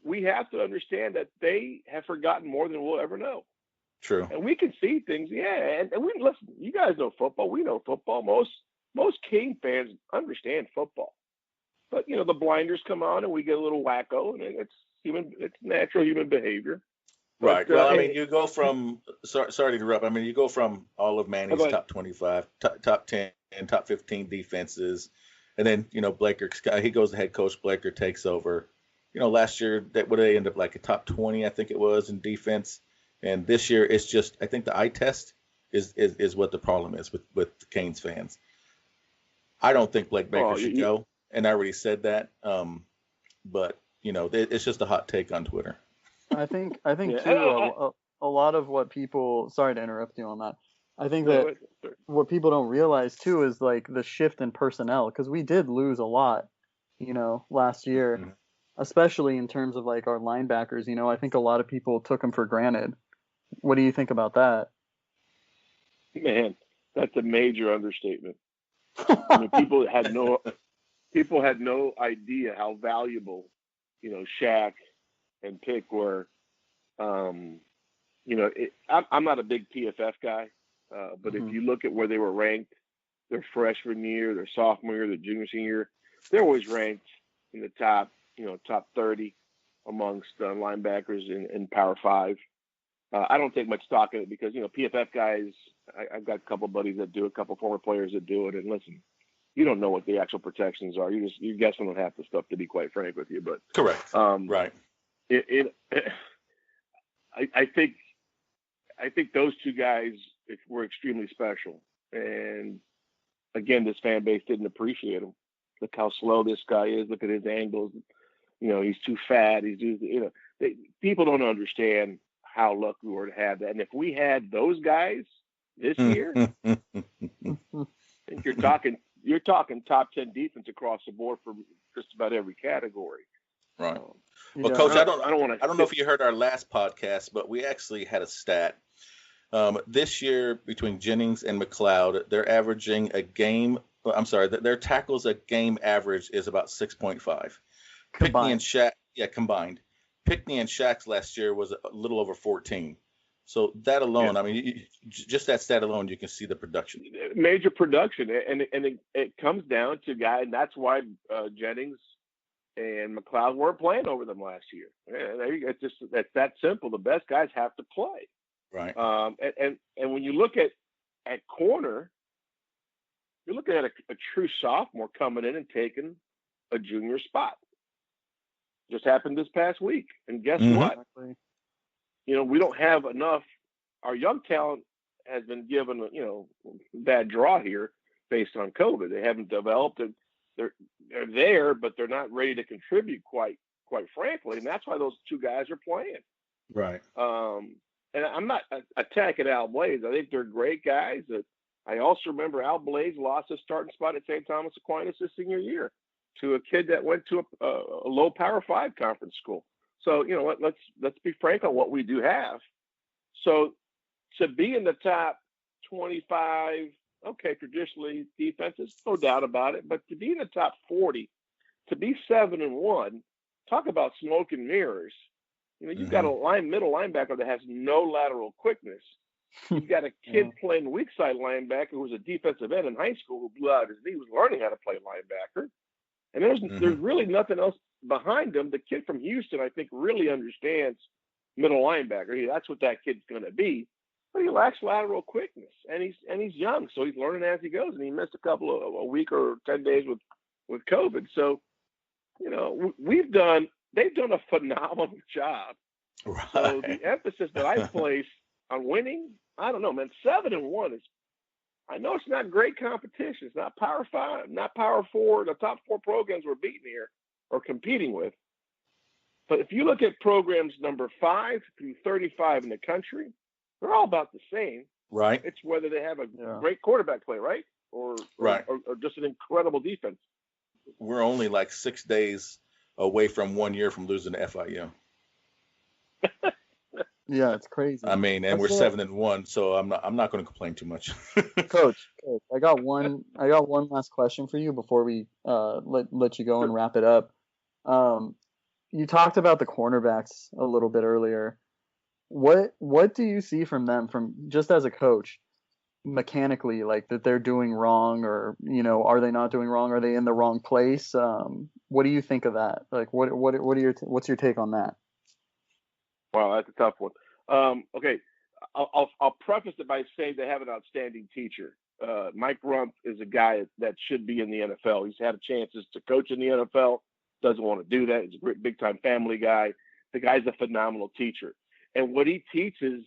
we have to understand that they have forgotten more than we'll ever know. True. And we can see things, and we listen. You guys know football. We know football. Most King fans understand football. But, you know, the blinders come on and we get a little wacko, and it's natural human behavior. Right. Well, I mean, you go from, sorry to interrupt. I mean, you go from all of Manny's top 25, top 10, top 15 defenses. And then, you know, he goes to head coach. Blaker takes over. You know, last year, would they end up like a top 20, I think it was, in defense. And this year, it's just, I think the eye test is what the problem is with the Canes fans. I don't think Blake Baker should go. And I already said that, but you know, it's just a hot take on Twitter. I think too, a lot of what people. Sorry to interrupt you on that. I think that what people don't realize too is like the shift in personnel, because we did lose a lot, you know, last year, especially in terms of like our linebackers. You know, I think a lot of people took them for granted. What do you think about that? Man, that's a major understatement. I mean, people had no idea how valuable, you know, Shaq and Pick were. You know, I'm not a big PFF guy, but if you look at where they were ranked, their freshman year, their sophomore year, their junior, senior year, they're always ranked in the top 30 amongst linebackers in Power 5. I don't take much stock in it because, you know, PFF guys, I've got a couple of buddies that do, a couple of former players that do it, and listen, you don't know what the actual protections are. You're guessing on half the stuff, to be quite frank with you. But correct. Right. I think those two guys were extremely special. And again, this fan base didn't appreciate him. Look how slow this guy is. Look at his angles. You know, he's too fat. People don't understand how lucky we were to have that. And if we had those guys this year, I think you're talking top 10 defense across the board for just about every category. Right. Well, Coach, I don't know if you heard our last podcast, but we actually had a stat. This year, between Jennings and McLeod, they're averaging a game well, I'm sorry, their tackles a game average is about 6.5. Pickney and combined. Shaq, yeah, combined. Pickney and Shaq's last year was a little over 14. So that alone, I mean, just that stat alone, you can see the production. Major production, and it comes down to guy, and that's why Jennings and McLeod weren't playing over them last year. It's that simple. The best guys have to play. Right. And when you look at corner, you're looking at a true sophomore coming in and taking a junior spot. Just happened this past week, and guess what? Exactly. You know, we don't have enough. Our young talent has been given a bad draw here based on COVID. They haven't developed, and they're there, but they're not ready to contribute quite frankly, and that's why those two guys are playing. Right. And I'm not attacking Al Blaze. I think they're great guys. I also remember Al Blaze lost his starting spot at St. Thomas Aquinas his senior year to a kid that went to a low Power 5 conference school. So, you know what, let's be frank on what we do have. So to be in the top 25, okay, traditionally defenses, no doubt about it, but to be in the top 40, to be 7-1, talk about smoke and mirrors. You know, you've got a middle linebacker that has no lateral quickness. You've got a kid playing weak side linebacker who was a defensive end in high school who blew out his knee, was learning how to play linebacker. And there's really nothing else behind him. The kid from Houston, I think, really understands middle linebacker. That's what that kid's going to be. But he lacks lateral quickness, and he's young, so he's learning as he goes. And he missed a week or 10 days with COVID. So, you know, they've done a phenomenal job. Right. So the emphasis that I place on winning, I don't know, man. 7-1 is. I know it's not great competition. It's not Power 5, not Power 4. The top 4 programs we're beating here or competing with. But if you look at programs number 5 through 35 in the country, they're all about the same. Right. It's whether they have a great quarterback play, right? Or just an incredible defense. We're only like 6 days away from 1 year from losing to FIU. Yeah, it's crazy. I mean, and we're 7-1, so I'm not going to complain too much. Coach, I got one last question for you before we let you go and wrap it up. You talked about the cornerbacks a little bit earlier. What do you see from them, from just as a coach, mechanically, like that they're doing wrong, or are they not doing wrong? Are they in the wrong place? What do you think of that? Like, what's your take on that? Wow, that's a tough one. Okay, I'll preface it by saying they have an outstanding teacher. Mike Rumpf is a guy that should be in the NFL. He's had chances to coach in the NFL, doesn't want to do that. He's a great big-time family guy. The guy's a phenomenal teacher. And what he teaches,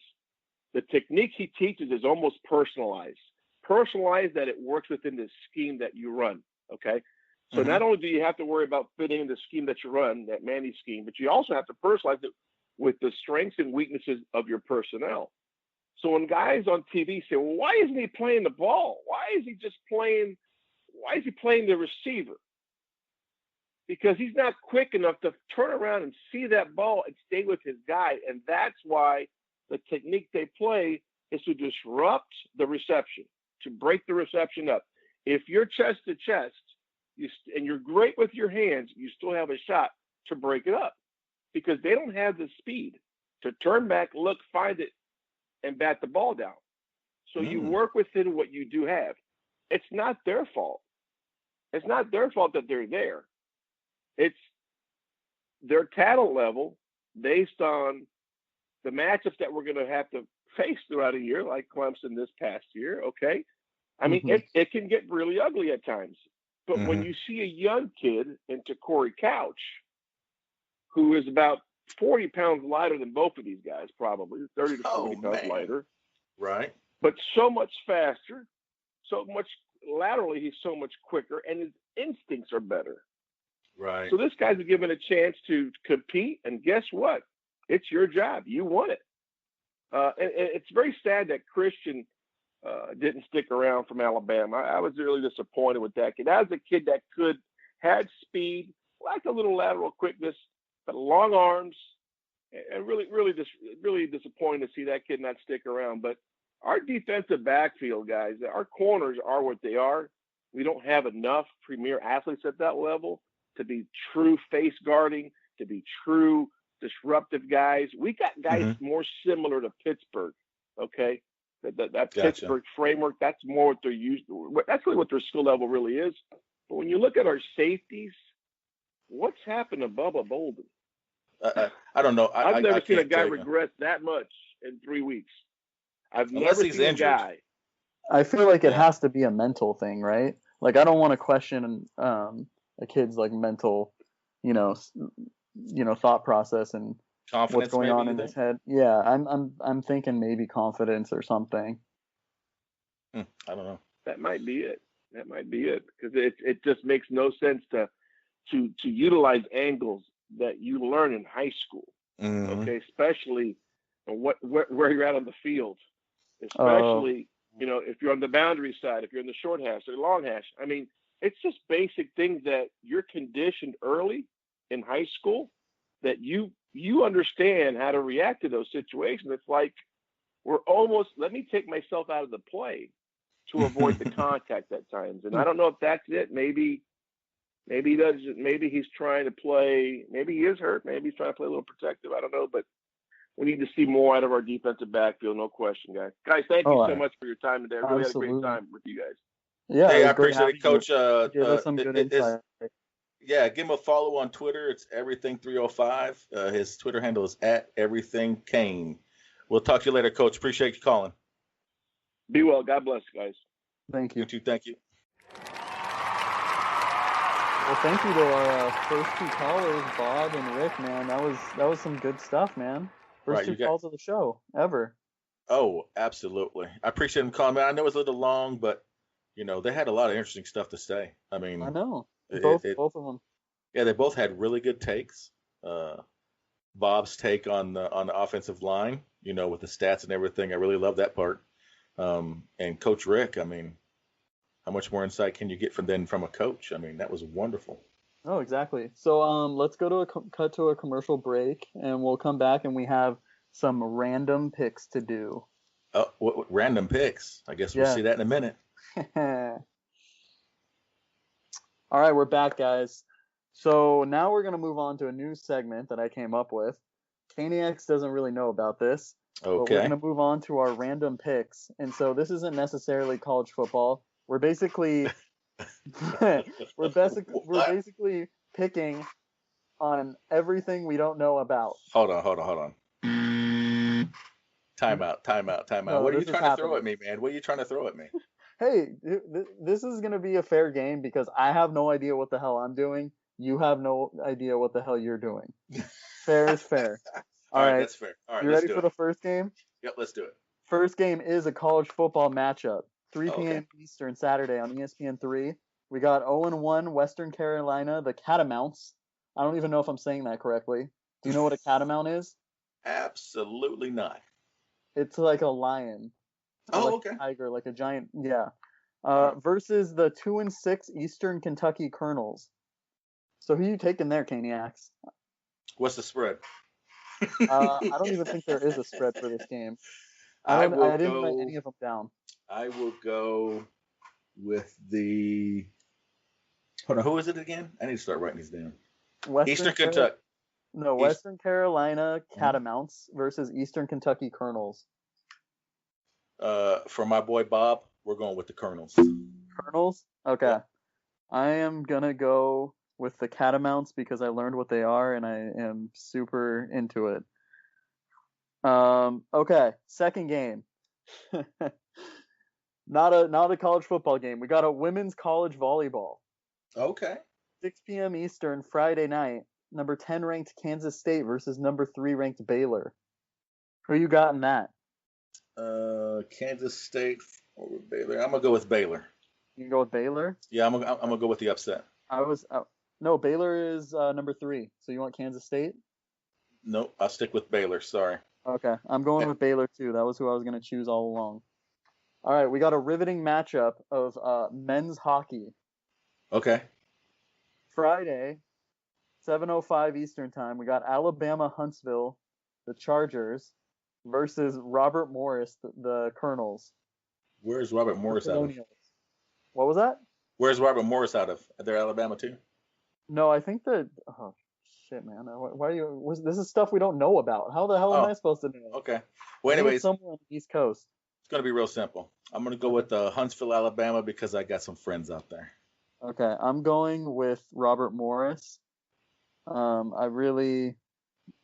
the technique he teaches is almost personalized. Personalized that it works within the scheme that you run, okay? So not only do you have to worry about fitting in the scheme that you run, that Manny scheme, but you also have to personalize it with the strengths and weaknesses of your personnel. So when guys on TV say, well, why isn't he playing the ball? Why is he playing the receiver? Because he's not quick enough to turn around and see that ball and stay with his guy. And that's why the technique they play is to disrupt the reception, to break the reception up. If you're chest to chest and you're great with your hands, you still have a shot to break it up, because they don't have the speed to turn back, look, find it, and bat the ball down. So you work within what you do have. It's not their fault. It's not their fault that they're there. It's their talent level based on the matchups that we're going to have to face throughout a year, like Clemson this past year, okay? I mean, it can get really ugly at times. But when you see a young kid into Corey Couch, who is about 40 pounds lighter than both of these guys, probably 30 to 40 pounds lighter. Right. But so much faster, so much laterally, he's so much quicker, and his instincts are better. Right. So this guy's been given a chance to compete, and guess what? It's your job. You won it. And it's very sad that Christian didn't stick around from Alabama. I was really disappointed with that kid. That was a kid that had speed, lacked a little lateral quickness, but long arms, and really disappointed to see that kid not stick around. But our defensive backfield guys, our corners are what they are. we don't have enough premier athletes at that level to be true face guarding, to be true disruptive guys. We got guys more similar to Pittsburgh, okay? That Gotcha. Pittsburgh framework, that's more what they're used to. That's really what their skill level really is. But when you look at our safeties, what's happened to Bubba Bolden? I don't know. I've never seen a can't guy tell you. regress that much in 3 weeks. I've Unless never he's seen injured. a guy. I feel like it Yeah. has to be a mental thing, right? Like I don't want to question a kid's like mental, thought process and Confidence, what's going maybe, on you in think? his head. Yeah, I'm thinking maybe confidence or something. I don't know. That might be it. That might be it, because it just makes no sense to utilize angles that you learn in high school. Okay, especially where you're at on the field, especially if you're on the boundary side, if you're in the short hash or the long hash. I mean, it's just basic things that you're conditioned early in high school that you understand how to react to those situations. It's like we're almost, let me take myself out of the play to avoid the contact at times. And I don't know if that's it. Maybe he doesn't. Maybe he's trying to play. Maybe he is hurt. Maybe he's trying to play a little protective. I don't know. But we need to see more out of our defensive backfield. No question, guys. Guys, thank you so much for your time today. I really had a great time with you guys. Yeah, hey, it I was great appreciate having it, Coach. you. Give us some good insight. Yeah, give him a follow on Twitter. It's everything305. His Twitter handle is @everythingkane. We'll talk to you later, Coach. Appreciate you calling. Be well. God bless, guys. Thank you. You too. Thank you. Well, thank you to our first two callers, Bob and Rick. Man, that was some good stuff, man. First two calls of the show ever. Oh, absolutely. I appreciate them calling. I know it was a little long, but they had a lot of interesting stuff to say. I mean, I know both of them. Yeah, they both had really good takes. Bob's take on the offensive line, with the stats and everything. I really love that part. And Coach Rick, I mean, how much more insight can you get from a coach? I mean, that was wonderful. Oh, exactly. So let's go to cut to a commercial break, and we'll come back and we have some random picks to do. Oh, what random picks? I guess we'll see that in a minute. All right, we're back, guys. So now we're going to move on to a new segment that I came up with. Kaniacs doesn't really know about this. Okay. But we're going to move on to our random picks. And so this isn't necessarily college football. We're basically we're basically picking on everything we don't know about. Hold on. Time out. No, what are you trying to throw at me, man? What are you trying to throw at me? Hey, this is going to be a fair game because I have no idea what the hell I'm doing. You have no idea what the hell you're doing. Fair is fair. All right, that's fair. All right, you ready for the first game? Yep, let's do it. First game is a college football matchup. 3 p.m. Eastern Saturday on ESPN3. We got 0-1 Western Carolina, the Catamounts. I don't even know if I'm saying that correctly. Do you know what a catamount is? Absolutely not. It's like a lion. Okay. A tiger, like a giant. Yeah. Versus the 2-6 Eastern Kentucky Colonels. So who are you taking there, Caniacs? What's the spread? I don't even think there is a spread for this game. I didn't write any of them down. I will go with the. Hold on, who is it again? I need to start writing these down. Eastern Kentucky. No, Western Carolina Catamounts versus Eastern Kentucky Colonels. For my boy Bob, we're going with the Colonels. Colonels? Okay. Yeah. I am gonna go with the Catamounts because I learned what they are and I am super into it. Okay, second game. Not a college football game. We got a women's college volleyball. Okay. 6 p.m. Eastern, Friday night. Number 10 ranked Kansas State versus number 3 ranked Baylor. Who you got in that? Kansas State over Baylor. I'm gonna go with Baylor. You can go with Baylor? Yeah, I'm gonna go with the upset. No, Baylor is number 3. So you want Kansas State? Nope, I'll stick with Baylor. Sorry. Okay, I'm going with Baylor too. That was who I was gonna choose all along. All right, we got a riveting matchup of men's hockey. Okay. Friday, 7:05 Eastern time. We got Alabama Huntsville, the Chargers, versus Robert Morris, the Colonels. Where's Robert Morris out of? What was that? Where's Robert Morris out of? They're Alabama too? No, I think that. Oh shit, man! Why are you? This is stuff we don't know about. How the hell am Oh, I supposed to know? okay. I Well, think it's anyways, somewhere on the East Coast. it's going to be real simple. I'm going to go with Huntsville, Alabama, because I got some friends out there. Okay, I'm going with Robert Morris. I really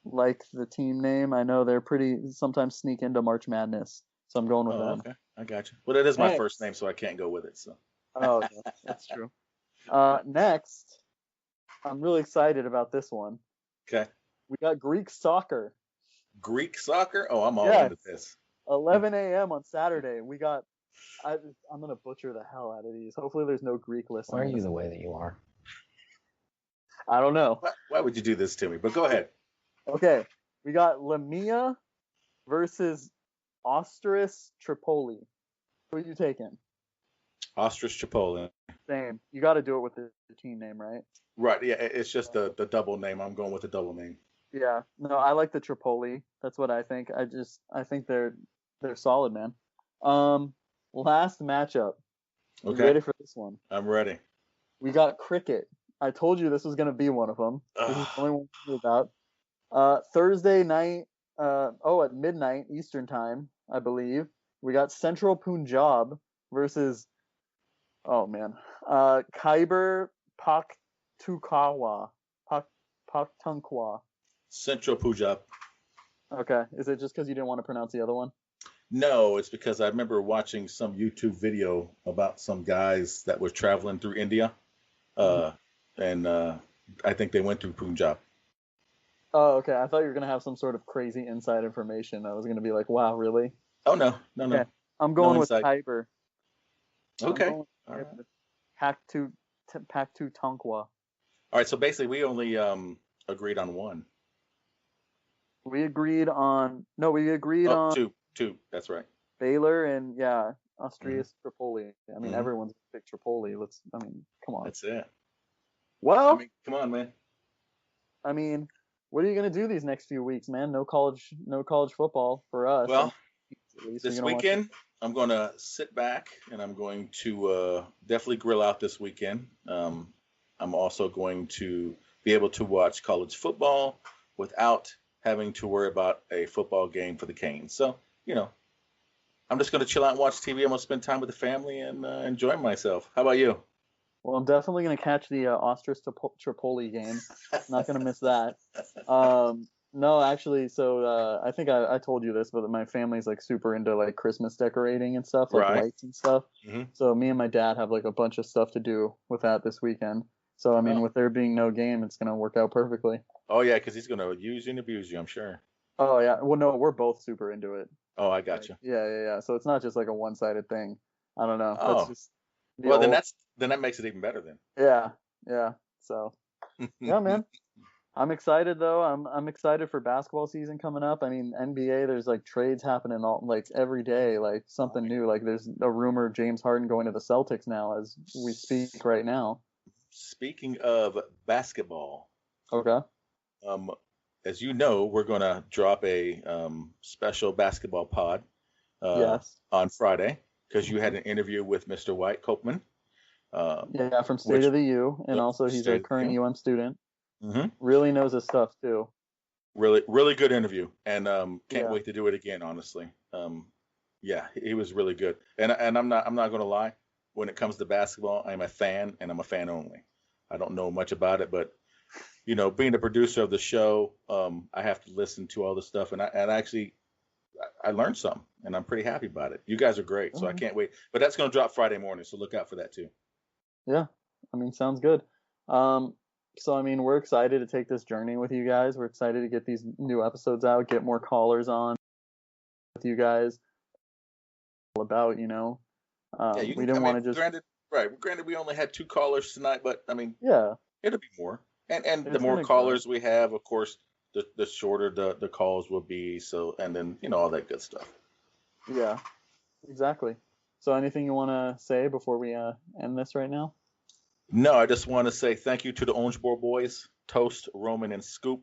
like the team name. I know they're pretty sometimes sneak into March Madness, so I'm going with Oh, them. okay. I got you. Well, it is my Next. first name, so I can't go with it. So. Oh, okay. That's true. Next, I'm really excited about this one. Okay. We got Greek soccer. Greek soccer? Oh, I'm all Yes. into this. 11 a.m. on Saturday. We got. I'm gonna butcher the hell out of these. Hopefully, there's no Greek listeners. Why are you the way that you are? I don't know. Why would you do this to me? But go ahead. Okay, we got Lamia versus Ostris Tripoli. Who are you taking? Ostrich Chipotle. Same. You got to do it with the team name, right? Right. Yeah. It's just the double name. I'm going with the double name. Yeah. No, I like the Tripoli. That's what I think. I think they're solid, man. Last matchup. You Okay. ready for this one? I'm ready. We got cricket. I told you this was going to be one of them. This is the only one we knew about. Thursday night, at midnight Eastern time, I believe. We got Central Punjab versus, Khyber Pakhtunkhwa. Pakhtunkhwa. Central Punjab. Okay. Is it just because you didn't want to pronounce the other one? No, it's because I remember watching some YouTube video about some guys that were traveling through India. And I think they went through Punjab. Oh, okay. I thought you were going to have some sort of crazy inside information. I was going to be like, wow, really? Oh, no. Okay. I'm going with insight. Khyber. Okay. All right. Pakhtunkhwa. All right. So basically, we only agreed on one. We agreed on Two. That's right. Baylor and Austrias Tripoli. I mean, everyone's picked Tripoli. Come on. That's it. Well, come on, man. I mean, what are you gonna do these next few weeks, man? No college football for us. Well, at least this weekend I'm gonna sit back and I'm going to definitely grill out this weekend. I'm also going to be able to watch college football without having to worry about a football game for the Canes. So, I'm just going to chill out and watch TV. I'm going to spend time with the family and enjoy myself. How about you? Well, I'm definitely going to catch the Ostris Tripoli game. Not going to miss that. No, actually, so I think I told you this, but my family's like super into like Christmas decorating and stuff, like Right. lights and stuff. Mm-hmm. So me and my dad have like a bunch of stuff to do with that this weekend. So I mean, with there being no game, it's going to work out perfectly. Oh, yeah, because he's going to use you and abuse you, I'm sure. Oh, yeah. Well, no, we're both super into it. Oh, I got you. Yeah. So it's not just like a one-sided thing. I don't know. Oh. That's just then that makes it even better then. Yeah. So, yeah, man. I'm excited though. I'm excited for basketball season coming up. I mean, NBA, there's like trades happening all like every day, like something new. Like there's a rumor of James Harden going to the Celtics now as we speak right now. Speaking of basketball, Okay. As you know, we're going to drop a special basketball pod Yes. on Friday because you had an interview with Mr. White Copeman. From State of the U, and also he's a current UM student. Mm-hmm. Really knows his stuff too. Really, really good interview, and can't wait to do it again. Honestly, he was really good. And I'm not going to lie. When it comes to basketball, I'm a fan, and I'm a fan only. I don't know much about it, but being the producer of the show, I have to listen to all the stuff, and I learned something, and I'm pretty happy about it. You guys are great, so I can't wait. But that's going to drop Friday morning, so look out for that too. Yeah, I mean, sounds good. So I mean, we're excited to take this journey with you guys. We're excited to get these new episodes out, get more callers on with you guys. All about, we didn't want to just. Granted, we only had 2 callers tonight, but I mean, yeah, it'll be more. And the more callers we have, of course, the shorter the calls will be. So, and then all that good stuff. Yeah, exactly. So, anything you want to say before we end this right now? No, I just want to say thank you to the Orange Bowl boys, Toast, Roman, and Scoop,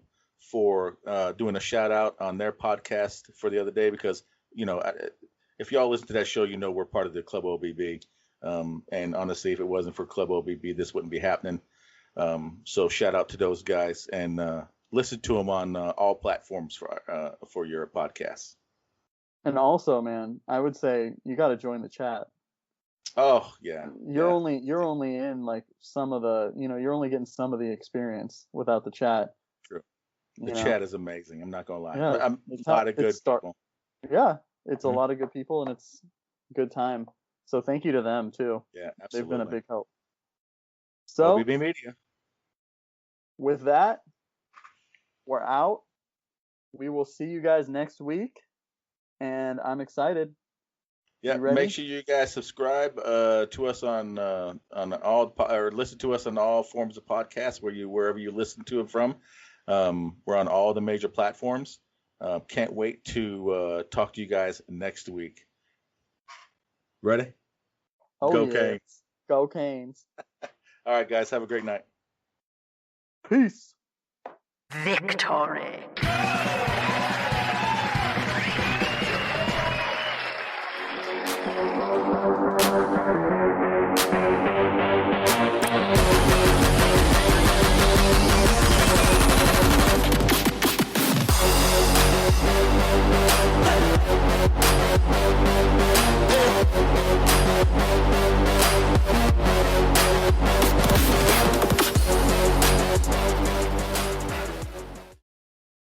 for doing a shout out on their podcast for the other day because if y'all listen to that show, we're part of the Club OBB. And honestly, if it wasn't for Club OBB, this wouldn't be happening. So shout out to those guys, and listen to them on all platforms for your podcasts. And also, man, I would say you got to join the chat. Oh yeah. You're only in like some of the, you're only getting some of the experience without the chat. True. The chat is amazing. I'm not gonna lie. Yeah, I'm a lot of good people. Yeah, it's a lot of good people, and it's a good time. So thank you to them too. Yeah, absolutely. They've been a big help. So OBB Media. With that, we're out. We will see you guys next week, and I'm excited. Yeah, make sure you guys subscribe to us on all, or listen to us on all forms of podcasts wherever you listen to it from. We're on all the major platforms. Can't wait to talk to you guys next week. Ready? Oh, Go yeah. Canes. Go Canes. All right, guys. Have a great night. Peace. Victory.